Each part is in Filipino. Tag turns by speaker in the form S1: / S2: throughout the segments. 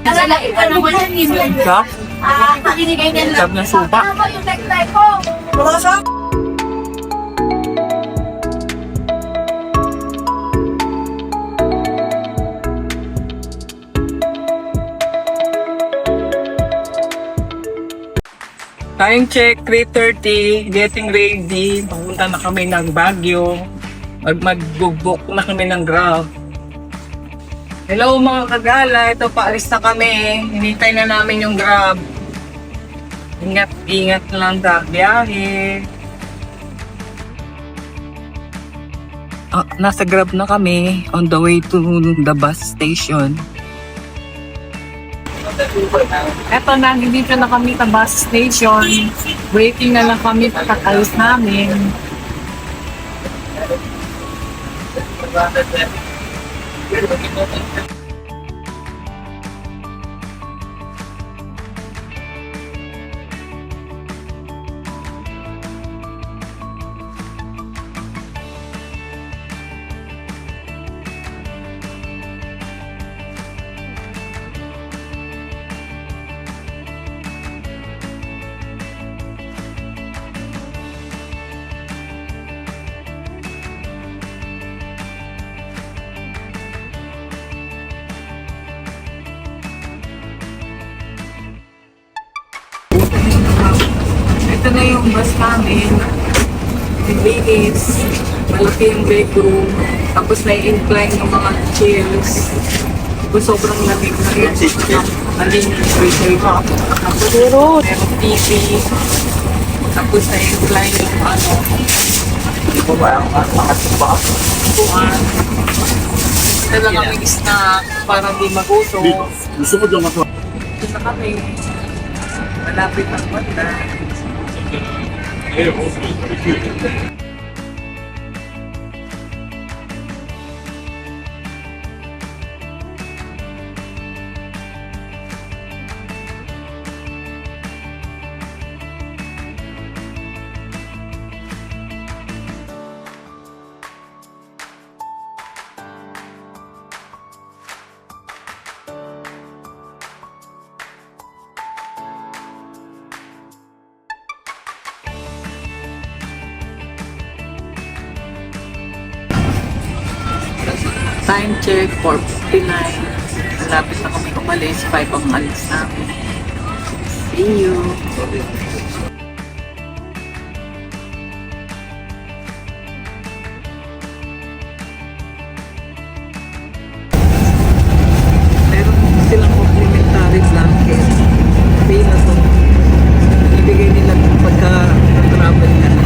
S1: Sarap. Sarap ng supa. Time check, 3:30, getting ready. Papunta na kami ng Baguio. Mag-book na kami ng Grab. Hello mga kagala, ito paalis na kami. Hinintay na namin yung Grab. Ingat lang sa biyahe. Nasa Grab na kami on the way to the bus station. Eto na, dito na kami sa bus station. Waiting na lang kami pagkakalis namin. Ito na yung bus namin. Linis. Malaki yung bedroom. Tapos na-incline yung mga chairs. Tapos sobrang lamig na rin. Malinis. Tapos meron TV. Tapos na-incline yung ano. Hindi ko ba ang makatupa? Ito lang kami snack para hindi magutom.
S2: Gusto ko dyan ako.
S1: Ito na kami. Malapit ang banda. Time check, 4:59. Malapit na kami umalis, 5 ang alis namin. See you! Meron silang complimentary blanket. Pay na to. Ibigay nila pagka-travel ka na.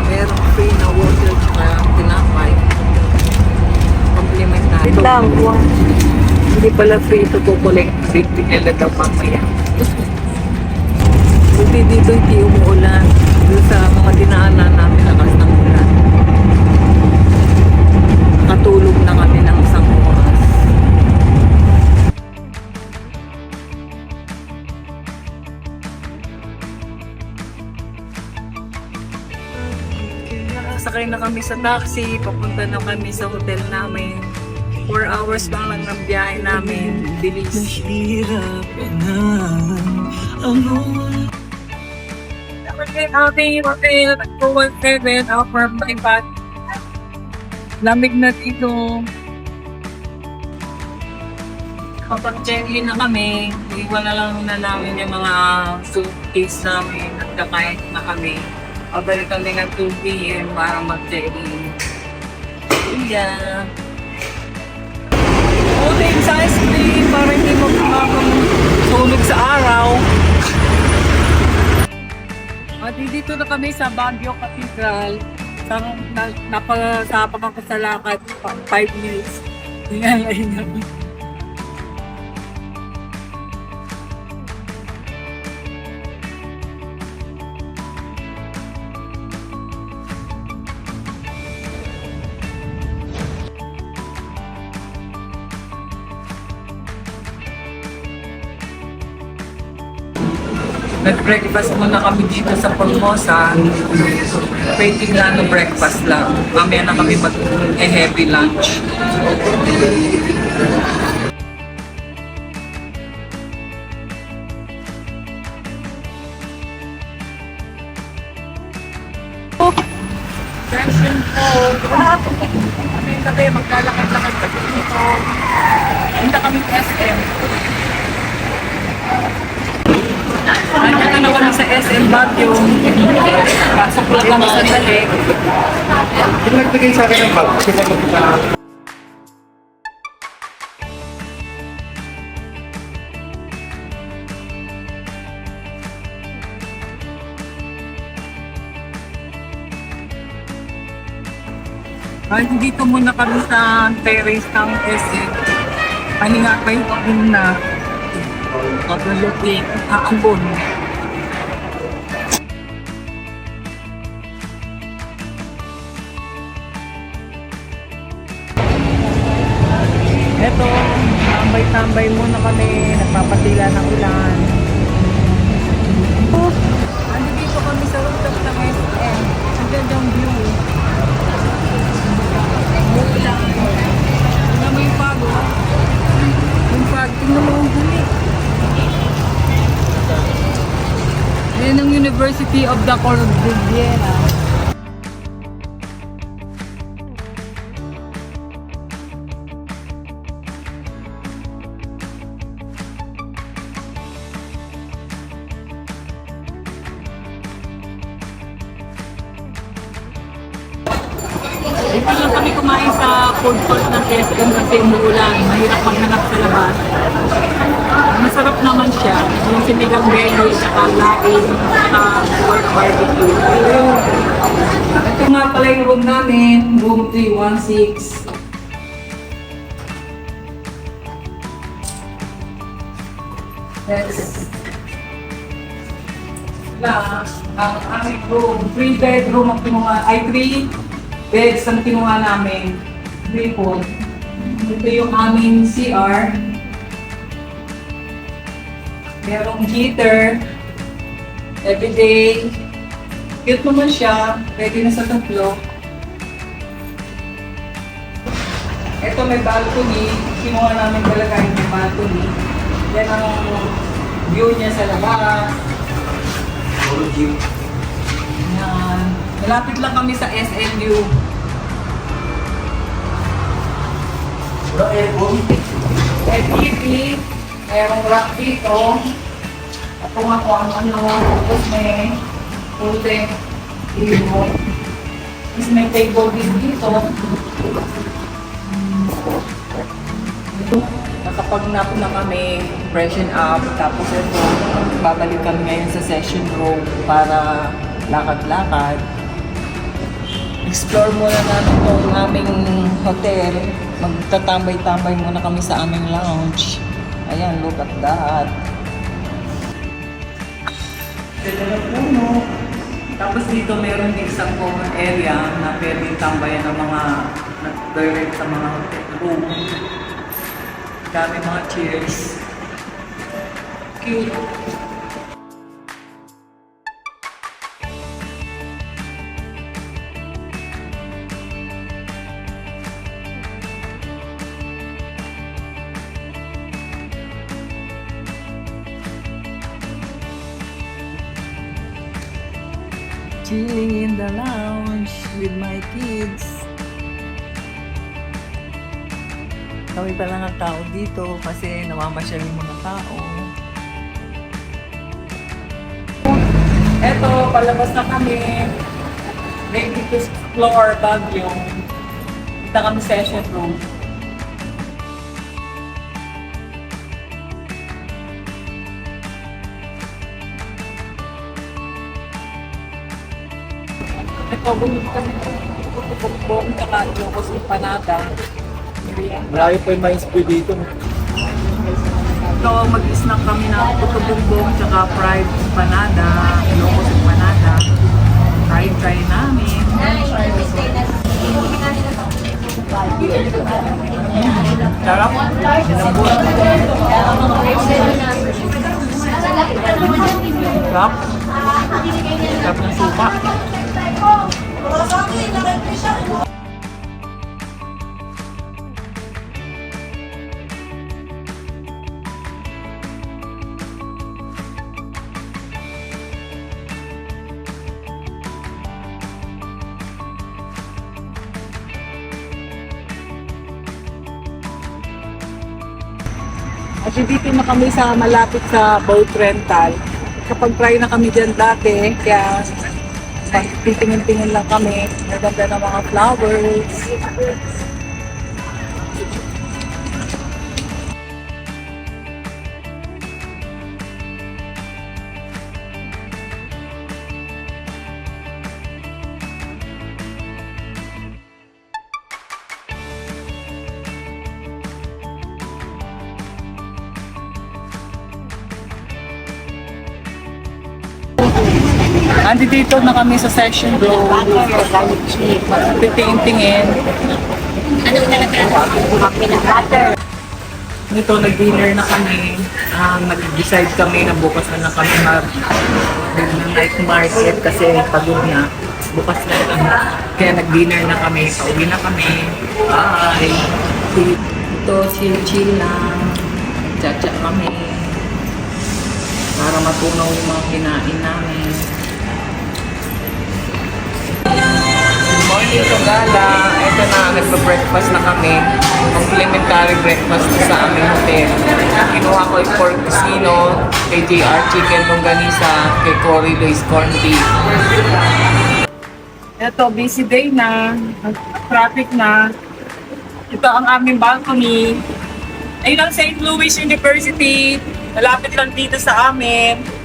S1: Merong free na water tsaka tinapay. Complimentary.
S3: Wait lang,
S1: Hindi pala free ito po collect. Big nila daw mamaya. Buti dito hindi umuulan. Doon sa mga dinaanan namin lakas ng ulan. Katulog na kami ng isang oras. Sakay na kami sa taxi, papunta na kami sa hotel namin. 4 hours lang ng biyahe namin. Bilis. Lamig na dito. Kapag check-in na kami, iwan na lang na namin yung mga suitcase namin at kakain na kami. Pabalik kami ng 2 p.m. para mag-check-in. Yeah. Holding sa ice cream para hindi magsunog sa araw. At dito na kami sa Baguio Cathedral. Napasapang ako sa lakad, 5 minutes. Hingalay namin. Nag-breakfast muna kami dito sa Formosa. Waiting lang no breakfast lang. Mamaya na kami mag-heavy lunch. Session po. Kami tabi, maglalakad-lakad kami dito. Punta kami SM. Nandito na kami sa SM Baguio. Pasok lang kami sa dali.
S2: Nagbigay sa akin ng bag. Kasi magpunta na.
S1: Dito muna kami sa terrace ng SM. Paninga kayo din na paglalupin aambon. Eto, tambay-tambay muna kami, nagpapatila ng ulan. Dito kami sa rooftop ng SM. Ang gandang view. Ulan. Tingnan mo yung pago. Yung pag, tingnan mo yung huli. Ayan ang University of the Cordillera. Dito lang kami kumain sa food court ng SM kasi umuulan. Mahirap maghanap sa labas. Masarap naman siya. Yung sinigang belly, saka laing, saka pork barbecue. Ito nga pala yung room namin, room 316. Yes. Ang aming room, 3 bedroom ang kinuha, ay 3 beds ang kinuha namin. 3 po. Ito yung aming CR. Merong heater. Everyday. Cute naman siya. Pwede na sa tatlo. Ito may balcony. Kinuha namin talaga yung balcony. Yan ang view niya sa labas. Yan. Malapit lang kami sa SNU. FTP. Mayroong rack dito. At kung ako ang tapos may puting ilo. Tapos may table din dito. Nakapag-nap na kami, freshen up, tapos ito, babalik kami ngayon sa session room para lakad-lakad. Explore muna namin itong aming hotel. Magtatambay-tambay muna kami sa aming lounge. Ayan, look at that. Ganda ng puno. Tapos dito meron din isang common area na pwedeng tambayan ng mga nag-direct sa mga hotel room. Dami mga chairs. Cute. Chilling in the lounge with my kids. Kami pa lang ang tao dito kasi namamasyal yung mga tao. Eto, palabas na kami. Ready to explore Baguio. Kita kami session room. Ito, bumili kami ng tsaka Ilocos Empanada.
S2: Malayo pa yung mais po dito.
S1: Ito, mag-snack kami ng puto-bumbong tsaka fried empanada, Ilocos Empanada. Try namin. Sarap. Sinambot. Sarap. Sarap ng suka. At dito na kami sa malapit sa boat rental. Kapag try na kami dyan dati, kaya titingin-tingin lang kami. Maganda ng mga flowers. Andito na kami sa session room. Titingin-tingin.
S3: Anong nalagyan? Peanut butter.
S1: Nito, nag-dinner na kami. Nag-decide kami na bukas na lang kami night market kasi pagod na. Bukas na lang. Kaya nag-dinner na kami. Pauwi na kami. Bye! Ito, chill-chill lang. Chat-chat kami. Para matunaw yung mga kinain namin. Morning to gala. Ito na, nagpa-breakfast na kami. Complimentary breakfast sa aming hotel. Kinuha ko yung pork casino, kay JR chicken longganisa, kay Cory Luis corn beef. Ito, busy day na. Traffic na. Ito ang aming balcony. Ayun ang St. Louis University. Malapit lang dito sa amin.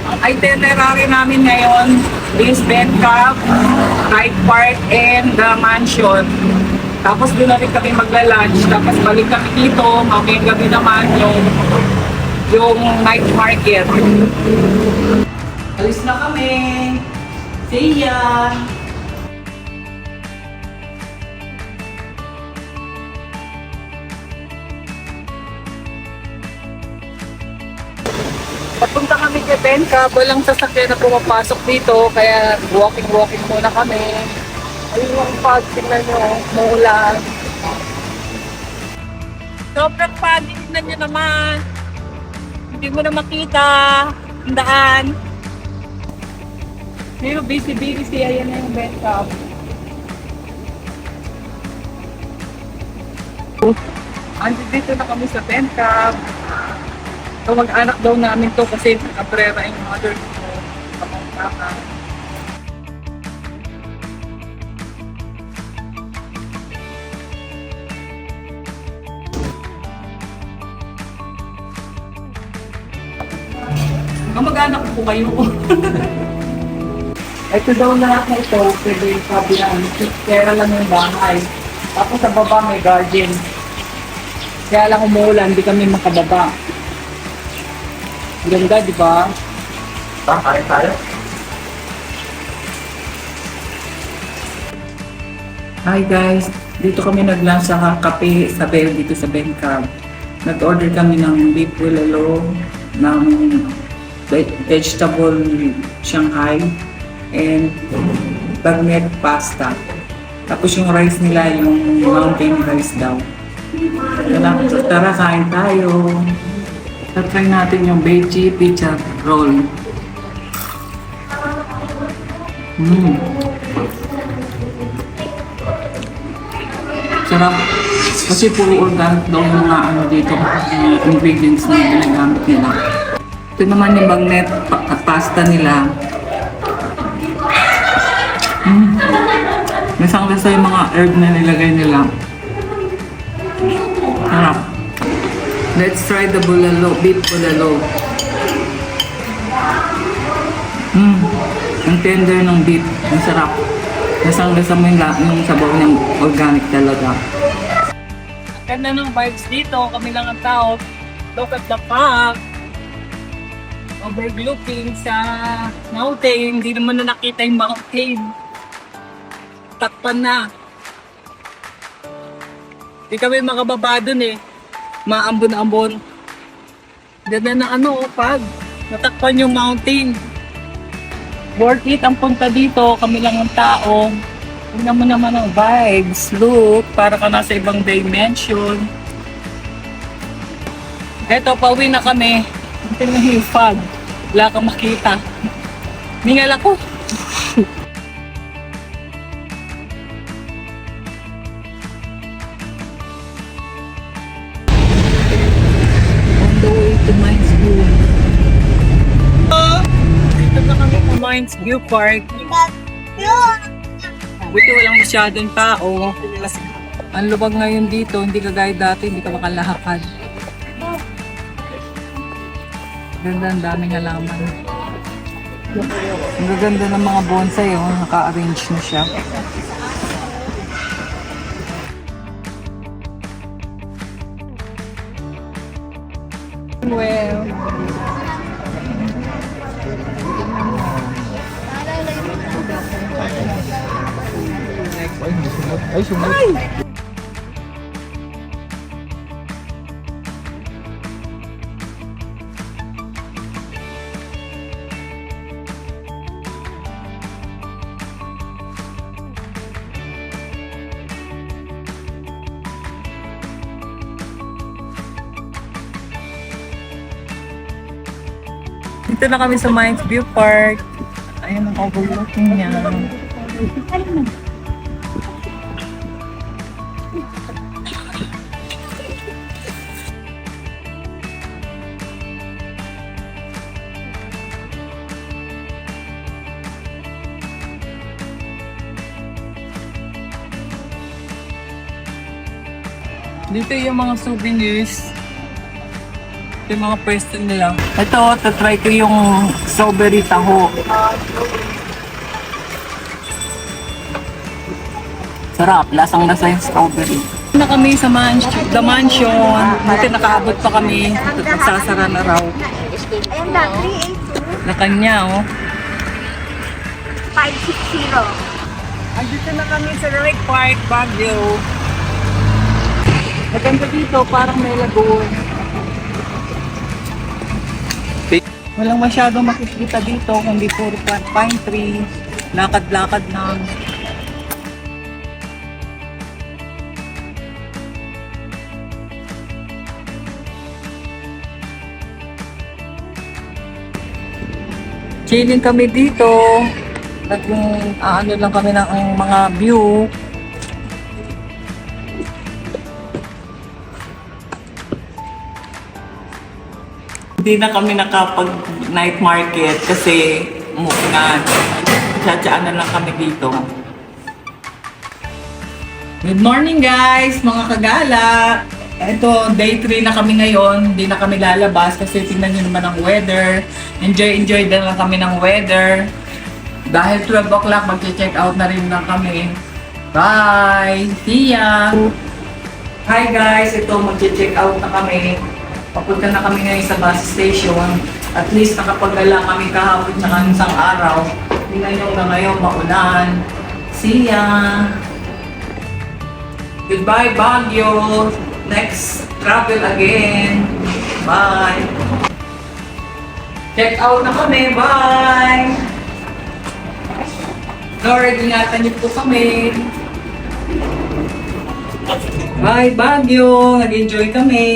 S1: Ang itinerary namin ngayon is Bed Cab, Hyde Park, and the Mansion. Tapos doon na rin kami magla-lunch. Tapos balik kami dito. Mamayang gabi naman yung night market. Alis na kami. See ya! Papunta kami kay Bencab, walang sasakyan na pumapasok dito, kaya walking muna kami. Ayun yung fog, tingnan nyo, maulan. Sobrang fog, tingnan nyo naman. Hindi mo na makita ang daan. Pero busy, ayan na yung Bencab. Dito na kami sa Bencab. So, mag-anak daw namin to kasi nakaprera yung mother ko. Kapag-taka. Mag-anak po kayo. Ito daw lahat na ito, pwede yung sabi na pera lang yung bahay. Tapos sa baba may garden. Kaya lang umuulan, hindi kami makababa. Ganda, di ba?
S2: Kain tayo.
S1: Hi guys, dito kami nag-lunch sa kape sa Bell dito sa Bencab. Nag-order kami ng beef bulalo, ng vegetable Shanghai, and bagnet pasta. Tapos yung rice nila, yung mountain rice daw. Tara, kain tayo. Try natin yung veggie pizza roll. Sarap. Kasi puro organic daw yung mga dito, ingredients na ginagamit nila. Ito naman yung bagnet at pasta nila. Lasang-lasa yung mga herb na nilagay nila. Sarap. Let's try the bulalo, beef bulalo. Ang tender ng beef, ang sarap. Lasang-lasa mo yung sabaw ng organic talaga. Ganda ng vibes dito, kami lang ang tao. Look at the park. Overlooking sa mountain, hindi naman na nakita yung mountain. Takpan na. Hindi kami makababa dun eh. Maambon-ambon. Ganda na pag natakpan yung mountain. Worth it ang punta dito, kami lang ang tao. Tingnan mo naman ang vibes, look, para ka nasa ibang dimension. Eto, pauwi na kami. Tingnan mo yung fog. Wala kang makita. Ningal ako. On the way to Mines View. Dito na kami sa Mines View Park. Buti walang masyadong tao. Kasi ang lubag ngayon dito, hindi kagaya dati, hindi ka makalakad. Ganda, ang daming halaman. Ang gaganda ng mga bonsai, naka-arrange na siya. Well,
S2: Ay, sumot.
S1: dito na kami sa Mines View Park. Ayun ang overlooking niya. Dito yung mga souvenirs. Ito yung mga pwesto nila. Ito, tatry ko yung strawberry taho. Sarap, lasang-lasa yung strawberry. Na kami sa The Mansion. Buti nakaabot pa kami. Nagsasara na raw.
S3: Ayan na, 382.
S1: Na kanya,
S3: 560.
S1: Andito na kami sa Lake Park, Baguio. Maganda dito, parang may lagoon. Walang masyadong makikita dito, kundi puro pine tree, lakad-lakad lang. Chilling kami dito. Ano lang kami ng mga view. Hindi na kami nakapag night market kasi tsatsaan na lang kami dito. Good morning guys, mga kagala! Ito, day 3 na kami ngayon. Hindi na kami lalabas kasi tingnan nyo naman ang weather. Enjoy na lang kami ng weather. Dahil 12 o'clock, mag-check out na rin lang kami. Bye! See ya! Hi guys, ito mag-check out na kami. Papunta na kami ngayon sa bus station. At least nakapagdala kami kahapon sa isang araw. Tingnan nyo na ngayon, maulan. See ya! Goodbye Baguio! Next travel again! Bye! Check out na kami! Bye! Lord, ingatan niyo po kami! Bye Baguio! Nag-enjoy kami!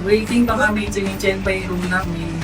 S1: Waiting pa kami, chinichan pa yung room namin.